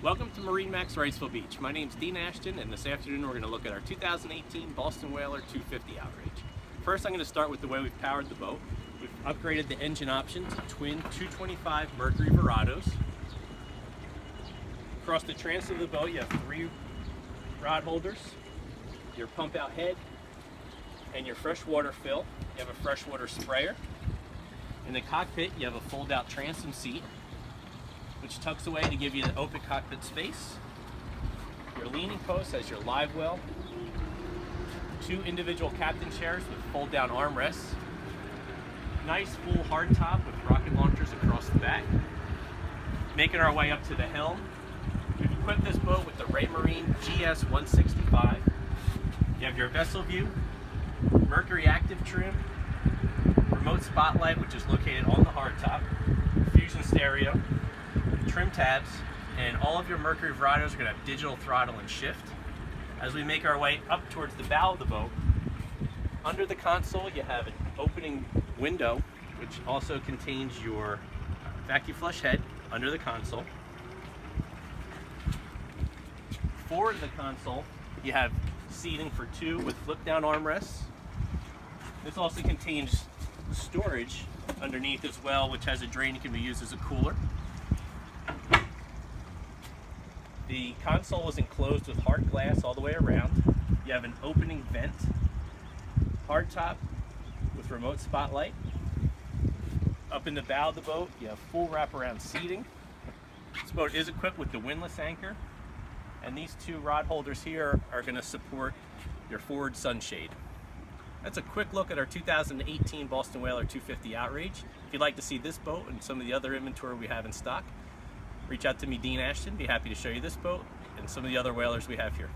Welcome to MarineMax Wrightsville Beach. My name's Dean Ashton, and this afternoon we're going to look at our 2018 Boston Whaler 250 Outrage. First, I'm going to start with the way we've powered the boat. We've upgraded the engine option to twin 225 Mercury Verados. Across the transom of the boat, you have 3 rod holders, your pump out head, and your freshwater fill. You have a freshwater sprayer. In the cockpit, you have a fold-out transom seat, which tucks away to give you the open cockpit space. Your leaning post has your live well, 2 individual captain chairs with fold-down armrests, nice full hardtop with rocket launchers across the back. Making our way up to the helm, we've equipped this boat with the Raymarine GS 165. You have your vessel view, Mercury active trim, remote spotlight, which is located on the hardtop, fusion stereo, trim tabs, and all of your Mercury Verados are going to have digital throttle and shift. As we make our way up towards the bow of the boat, under the console you have an opening window, which also contains your vacuum flush head under the console. Forward of the console, you have seating for 2 with flip-down armrests. This also contains storage underneath as well, which has a drain that can be used as a cooler. The console is enclosed with hard glass all the way around. You have an opening vent, hardtop with remote spotlight. Up in the bow of the boat, you have full wraparound seating. This boat is equipped with the windlass anchor, and these 2 rod holders here are going to support your forward sunshade. That's a quick look at our 2018 Boston Whaler 250 Outrage. If you'd like to see this boat and some of the other inventory we have in stock, reach out to me, Dean Ashton. Be happy to show you this boat and some of the other whalers we have here.